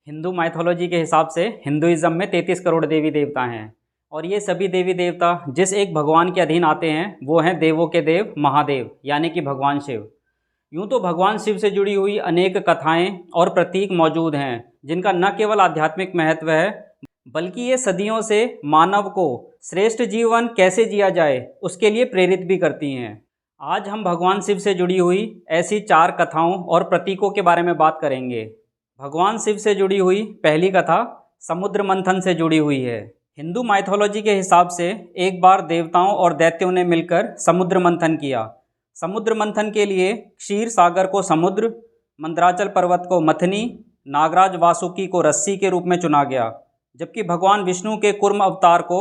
Hindu mythology के हिसाब से हिंदुइज्म में 33 करोड़ देवी देवता हैं और ये सभी देवी देवता जिस एक भगवान के अधीन आते हैं वो हैं देवों के देव महादेव यानी कि भगवान शिव। यूँ तो भगवान शिव से जुड़ी हुई अनेक कथाएं और प्रतीक मौजूद हैं जिनका न केवल आध्यात्मिक महत्व है बल्कि ये सदियों से मानव को श्रेष्ठ जीवन कैसे जिया जाए उसके लिए प्रेरित भी करती हैं। आज हम भगवान शिव से जुड़ी हुई ऐसी 4 कथाओं और प्रतीकों के बारे में बात करेंगे। भगवान शिव से जुड़ी हुई पहली कथा समुद्र मंथन से जुड़ी हुई है। हिंदू माइथोलॉजी के हिसाब से एक बार देवताओं और दैत्यों ने मिलकर समुद्र मंथन किया। समुद्र मंथन के लिए क्षीर सागर को समुद्र, मंदराचल पर्वत को मथनी, नागराज वासुकी को रस्सी के रूप में चुना गया, जबकि भगवान विष्णु के कूर्म अवतार को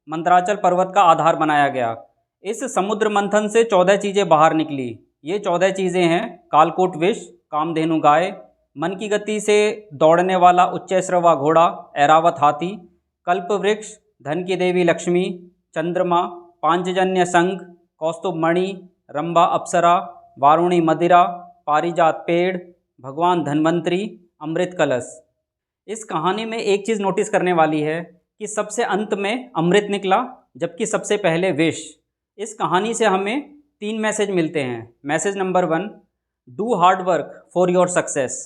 मंदराचल पर्वत का आधार बनाया गया। इस समुद्र मंथन से 14 चीज़ें बाहर निकली। ये 14 चीज़ें हैं कालकूट विष, कामधेनु गाय, मन की गति से दौड़ने वाला उच्चैश्रवा घोड़ा, ऐरावत हाथी, कल्प वृक्ष, धन की देवी लक्ष्मी, चंद्रमा, पांचजन्य संघ, कौस्तुभ मणि, रंभा अप्सरा, वारुणी मदिरा, पारिजात पेड़, भगवान धन्वंतरी, अमृत कलश। इस कहानी में एक चीज़ नोटिस करने वाली है कि सबसे अंत में अमृत निकला जबकि सबसे पहले विष। इस कहानी से हमें 3 मैसेज मिलते हैं। Message number 1, do hard work for your success.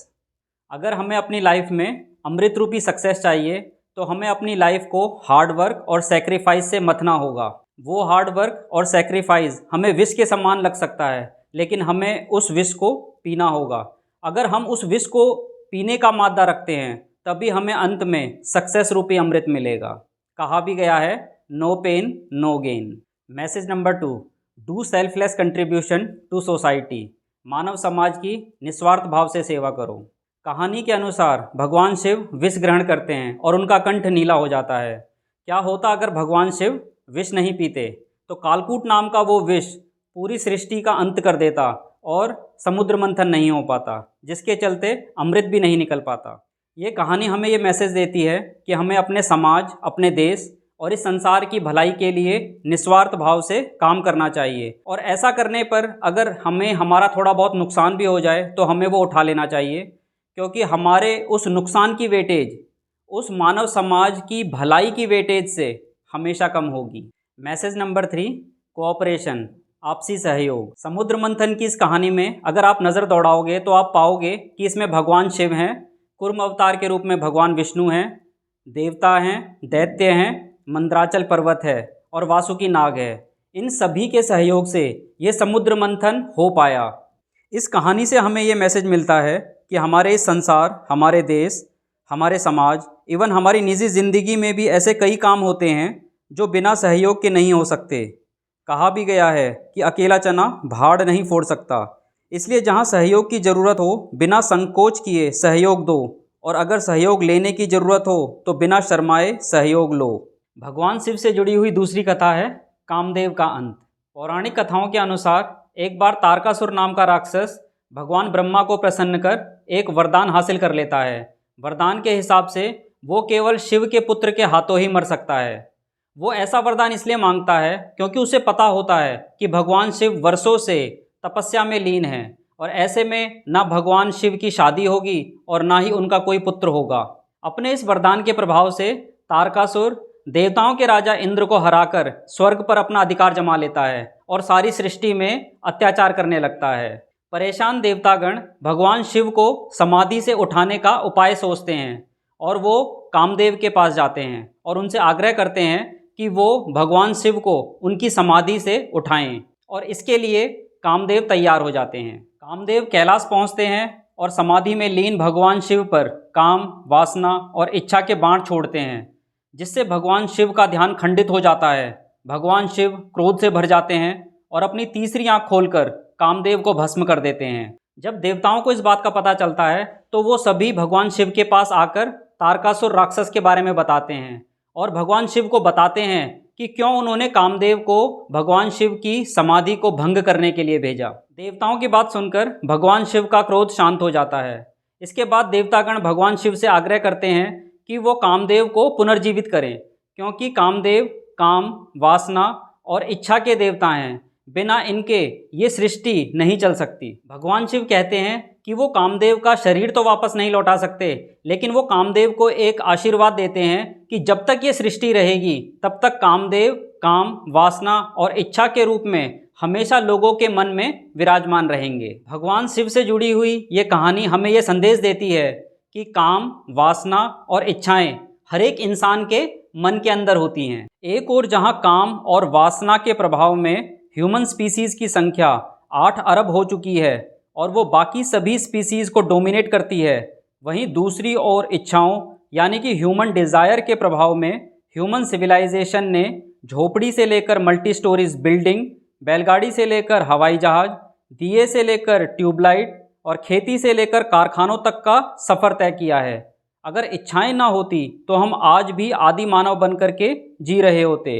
अगर हमें अपनी लाइफ में अमृत रूपी सक्सेस चाहिए तो हमें अपनी लाइफ को हार्ड वर्क और सेक्रीफाइस से मथना होगा। वो हार्ड वर्क और सेक्रीफाइस हमें विष के समान लग सकता है लेकिन हमें उस विष को पीना होगा। अगर हम उस विष को पीने का मादा रखते हैं तभी हमें अंत में सक्सेस रूपी अमृत मिलेगा। कहा भी गया है no pain no gain. Message number 2, do selfless contribution to society. मानव समाज की निस्वार्थ भाव से सेवा करो। कहानी के अनुसार भगवान शिव विष ग्रहण करते हैं और उनका कंठ नीला हो जाता है। क्या होता अगर भगवान शिव विष नहीं पीते? तो कालकूट नाम का वो विष पूरी सृष्टि का अंत कर देता और समुद्र मंथन नहीं हो पाता, जिसके चलते अमृत भी नहीं निकल पाता। ये कहानी हमें ये मैसेज देती है कि हमें अपने समाज, अपने देश और इस संसार की भलाई के लिए निस्वार्थ भाव से काम करना चाहिए और ऐसा करने पर अगर हमें हमारा थोड़ा बहुत नुकसान भी हो जाए तो हमें वो उठा लेना चाहिए, क्योंकि हमारे उस नुकसान की वेटेज उस मानव समाज की भलाई की वेटेज से हमेशा कम होगी। मैसेज नंबर 3, कोऑपरेशन, आपसी सहयोग। समुद्र मंथन की इस कहानी में अगर आप नज़र दौड़ाओगे तो आप पाओगे कि इसमें भगवान शिव हैं, कूर्म अवतार के रूप में भगवान विष्णु हैं, देवता हैं, दैत्य हैं, मंदराचल पर्वत है और वासुकी नाग है। इन सभी के सहयोग से ये समुद्र मंथन हो पाया। इस कहानी से हमें ये मैसेज मिलता है कि हमारे इस संसार, हमारे देश, हमारे समाज, इवन हमारी निजी ज़िंदगी में भी ऐसे कई काम होते हैं जो बिना सहयोग के नहीं हो सकते। कहा भी गया है कि अकेला चना भाड़ नहीं फोड़ सकता, इसलिए जहाँ सहयोग की ज़रूरत हो बिना संकोच किए सहयोग दो और अगर सहयोग लेने की ज़रूरत हो तो बिना शर्माए सहयोग लो। भगवान शिव से जुड़ी हुई दूसरी कथा है कामदेव का अंत। पौराणिक कथाओं के अनुसार एक बार तारकासुर नाम का राक्षस भगवान ब्रह्मा को प्रसन्न कर एक वरदान हासिल कर लेता है। वरदान के हिसाब से वो केवल शिव के पुत्र के हाथों ही मर सकता है। वो ऐसा वरदान इसलिए मांगता है क्योंकि उसे पता होता है कि भगवान शिव वर्षों से तपस्या में लीन है और ऐसे में ना भगवान शिव की शादी होगी और ना ही उनका कोई पुत्र होगा। अपने इस वरदान के प्रभाव से तारकासुर देवताओं के राजा इंद्र को हराकर स्वर्ग पर अपना अधिकार जमा लेता है और सारी सृष्टि में अत्याचार करने लगता है। परेशान देवतागण भगवान शिव को समाधि से उठाने का उपाय सोचते हैं और वो कामदेव के पास जाते हैं और उनसे आग्रह करते हैं कि वो भगवान शिव को उनकी समाधि से उठाएं और इसके लिए कामदेव तैयार हो जाते हैं। कामदेव कैलाश पहुंचते हैं और समाधि में लीन भगवान शिव पर काम, वासना और इच्छा के बाण छोड़ते हैं, जिससे भगवान शिव का ध्यान खंडित हो जाता है। भगवान शिव क्रोध से भर जाते हैं और अपनी तीसरी आंख खोलकर कामदेव को भस्म कर देते हैं। जब देवताओं को इस बात का पता चलता है तो वो सभी भगवान शिव के पास आकर तारकासुर राक्षस के बारे में बताते हैं और भगवान शिव को बताते हैं कि क्यों उन्होंने कामदेव को भगवान शिव की समाधि को भंग करने के लिए भेजा। देवताओं की बात सुनकर भगवान शिव का क्रोध शांत हो जाता है। इसके बाद देवतागण भगवान शिव से आग्रह करते हैं कि वो कामदेव को पुनर्जीवित करें, क्योंकि कामदेव काम, वासना और इच्छा के देवता हैं। बिना इनके ये सृष्टि नहीं चल सकती। भगवान शिव कहते हैं कि वो कामदेव का शरीर तो वापस नहीं लौटा सकते, लेकिन वो कामदेव को एक आशीर्वाद देते हैं कि जब तक ये सृष्टि रहेगी तब तक कामदेव काम, वासना और इच्छा के रूप में हमेशा लोगों के मन में विराजमान रहेंगे। भगवान शिव से जुड़ी हुई ये कहानी हमें ये संदेश देती है कि काम, वासना और इच्छाएं हर एक इंसान के मन के अंदर होती हैं। एक और जहां काम और वासना के प्रभाव में ह्यूमन स्पीसीज़ की संख्या 8 अरब हो चुकी है और वो बाकी सभी स्पीसीज़ को डोमिनेट करती है, वहीं दूसरी ओर इच्छाओं यानी कि ह्यूमन डिज़ायर के प्रभाव में ह्यूमन सिविलाइजेशन ने झोपड़ी से लेकर मल्टी स्टोरीज बिल्डिंग, बैलगाड़ी से लेकर हवाई जहाज, दिए से लेकर ट्यूबलाइट और खेती से लेकर कारखानों तक का सफ़र तय किया है। अगर इच्छाएं ना होती तो हम आज भी आदि मानव बन कर के जी रहे होते।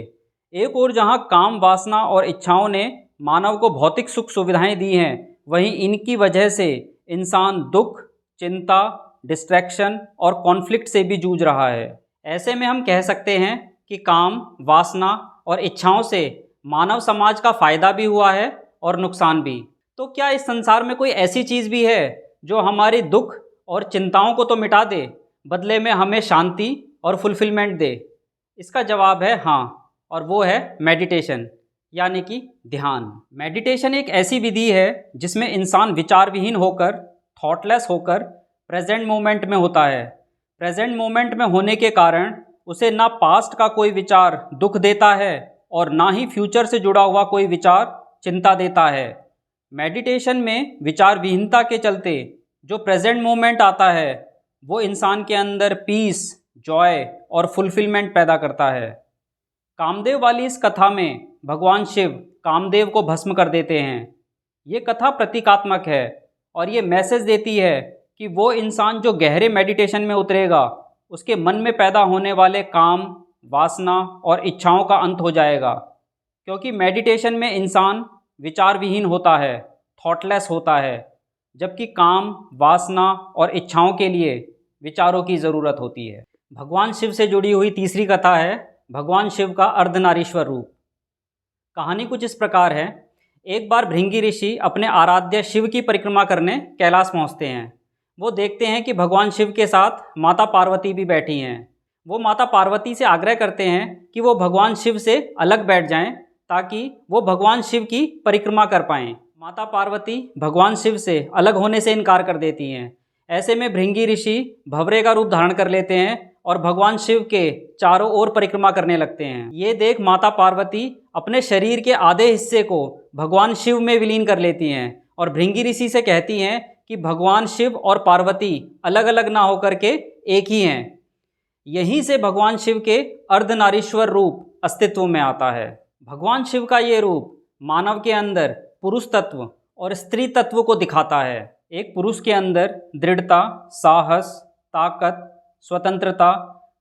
एक और जहां काम, वासना और इच्छाओं ने मानव को भौतिक सुख सुविधाएं दी हैं, वहीं इनकी वजह से इंसान दुख, चिंता, डिस्ट्रैक्शन और कॉन्फ्लिक्ट से भी जूझ रहा है। ऐसे में हम कह सकते हैं कि काम, वासना और इच्छाओं से मानव समाज का फ़ायदा भी हुआ है और नुकसान भी। तो क्या इस संसार में कोई ऐसी चीज़ भी है जो हमारे दुख और चिंताओं को तो मिटा दे, बदले में हमें शांति और फुलफिलमेंट दे? इसका जवाब है हाँ, और वो है मेडिटेशन यानी कि ध्यान। मेडिटेशन एक ऐसी विधि है जिसमें इंसान विचार विहीन होकर, थॉटलेस होकर प्रेजेंट मोमेंट में होता है। प्रेजेंट मोमेंट में होने के कारण उसे ना पास्ट का कोई विचार दुख देता है और ना ही फ्यूचर से जुड़ा हुआ कोई विचार चिंता देता है। मेडिटेशन में विचार विहीनता के चलते जो प्रेजेंट मोमेंट आता है वो इंसान के अंदर पीस, जॉय और फुलफिलमेंट पैदा करता है। कामदेव वाली इस कथा में भगवान शिव कामदेव को भस्म कर देते हैं। ये कथा प्रतीकात्मक है और ये मैसेज देती है कि वो इंसान जो गहरे मेडिटेशन में उतरेगा उसके मन में पैदा होने वाले काम, वासना और इच्छाओं का अंत हो जाएगा, क्योंकि मेडिटेशन में इंसान विचार विहीन होता है, थॉटलेस होता है, जबकि काम, वासना और इच्छाओं के लिए विचारों की ज़रूरत होती है। भगवान शिव से जुड़ी हुई तीसरी कथा है भगवान शिव का अर्धनारीश्वर रूप। कहानी कुछ इस प्रकार है। एक बार भृंगी ऋषि अपने आराध्य शिव की परिक्रमा करने कैलाश पहुंचते हैं। वो देखते हैं कि भगवान शिव के साथ माता पार्वती भी बैठी हैं। वो माता पार्वती से आग्रह करते हैं कि वो भगवान शिव से अलग बैठ जाएं ताकि वो भगवान शिव की परिक्रमा कर पाएं। माता पार्वती भगवान शिव से अलग होने से इनकार कर देती हैं। ऐसे में भृंगी ऋषि भंवरे का रूप धारण कर लेते हैं और भगवान शिव के चारों ओर परिक्रमा करने लगते हैं। ये देख माता पार्वती अपने शरीर के आधे हिस्से को भगवान शिव में विलीन कर लेती हैं और भृंगी ऋषि से कहती हैं कि भगवान शिव और पार्वती अलग अलग ना होकर के एक ही हैं। यहीं से भगवान शिव के अर्धनारीश्वर रूप अस्तित्व में आता है। भगवान शिव का ये रूप मानव के अंदर पुरुष तत्व और स्त्री तत्व को दिखाता है। एक पुरुष के अंदर दृढ़ता, साहस, ताकत, स्वतंत्रता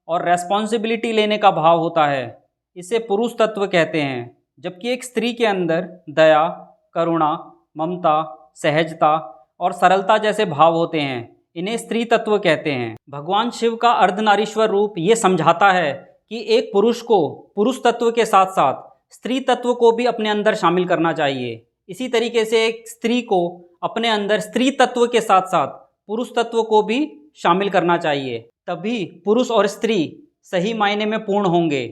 और रेस्पॉन्सिबिलिटी लेने का भाव होता है, इसे पुरुष तत्व कहते हैं। जबकि एक स्त्री के अंदर दया, करुणा, ममता, सहजता और सरलता जैसे भाव होते हैं, इन्हें स्त्री तत्व कहते हैं। भगवान शिव का अर्धनारीश्वर रूप ये समझाता है कि एक पुरुष को पुरुष तत्व के साथ साथ स्त्री तत्व को भी अपने अंदर शामिल करना चाहिए। इसी तरीके से एक स्त्री को अपने अंदर स्त्री तत्व के साथ साथ पुरुष तत्व को भी शामिल करना चाहिए, तभी पुरुष और स्त्री सही मायने में पूर्ण होंगे,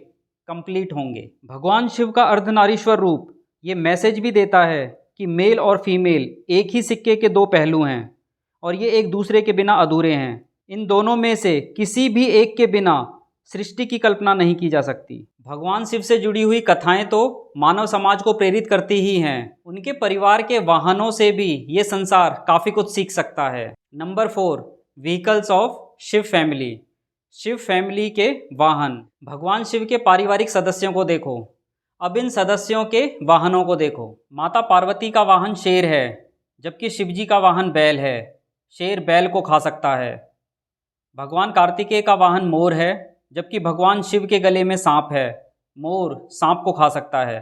कंप्लीट होंगे। भगवान शिव का अर्धनारीश्वर रूप ये मैसेज भी देता है कि मेल और फीमेल एक ही सिक्के के दो पहलू हैं और ये एक दूसरे के बिना अधूरे हैं। इन दोनों में से किसी भी एक के बिना सृष्टि की कल्पना नहीं की जा सकती। भगवान शिव से जुड़ी हुई कथाएं तो मानव समाज को प्रेरित करती ही हैं। उनके परिवार के वाहनों से भी ये संसार काफ़ी कुछ सीख सकता है। Number 4, vehicles of Shiv family. Shiv family के वाहन। भगवान शिव के पारिवारिक सदस्यों को देखो, अब इन सदस्यों के वाहनों को देखो। माता पार्वती का वाहन शेर है, जबकि शिवजी का वाहन बैल है। शेर बैल को खा सकता है। भगवान कार्तिकेय का वाहन मोर है, जबकि भगवान शिव के गले में सांप है। मोर सांप को खा सकता है।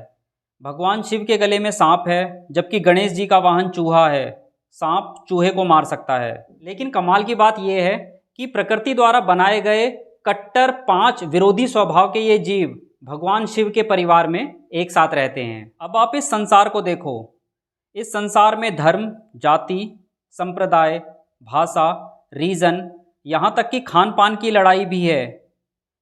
भगवान शिव के गले में सांप है, जबकि गणेश जी का वाहन चूहा है। सांप चूहे को मार सकता है। लेकिन कमाल की बात यह है कि प्रकृति द्वारा बनाए गए कट्टर 5 विरोधी स्वभाव के ये जीव भगवान शिव के परिवार में एक साथ रहते हैं। अब आप इस संसार को देखो। इस संसार में धर्म, जाति, संप्रदाय, भाषा, रीजन, यहाँ तक कि खान पान की लड़ाई भी है।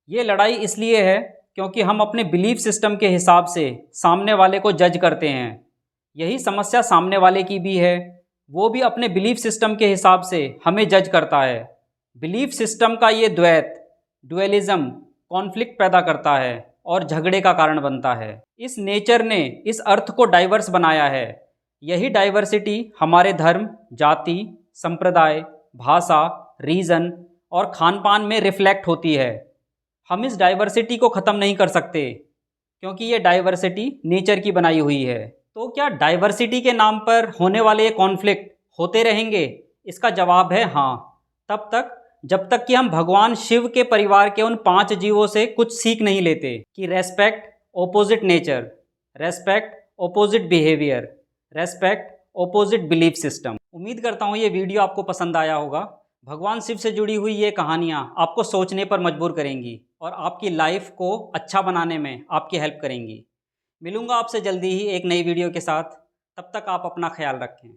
ये लड़ाई इसलिए है क्योंकि हम अपने बिलीफ सिस्टम के हिसाब से सामने वाले को जज करते हैं। यही समस्या सामने वाले की भी है, वो भी अपने बिलीफ सिस्टम के हिसाब से हमें जज करता है। बिलीफ सिस्टम का ये द्वैत, डुअलिज्म, कॉन्फ्लिक्ट पैदा करता है और झगड़े का कारण बनता है। इस नेचर ने इस अर्थ को डाइवर्स बनाया है। यही डाइवर्सिटी हमारे धर्म, जाति, संप्रदाय, भाषा, रीजन और खान पान में रिफ्लेक्ट होती है। हम इस डाइवर्सिटी को ख़त्म नहीं कर सकते क्योंकि ये डाइवर्सिटी नेचर की बनाई हुई है। तो क्या डाइवर्सिटी के नाम पर होने वाले ये कॉन्फ्लिक्ट होते रहेंगे? इसका जवाब है हाँ, तब तक जब तक कि हम भगवान शिव के परिवार के उन 5 जीवों से कुछ सीख नहीं लेते कि respect opposite nature, respect opposite behaviour, respect opposite belief system. उम्मीद करता हूँ ये वीडियो आपको पसंद आया होगा। भगवान शिव से जुड़ी हुई ये कहानियाँ आपको सोचने पर मजबूर करेंगी और आपकी लाइफ को अच्छा बनाने में आपकी हेल्प करेंगी। मिलूंगा आपसे जल्दी ही एक नई वीडियो के साथ। तब तक आप अपना ख्याल रखें।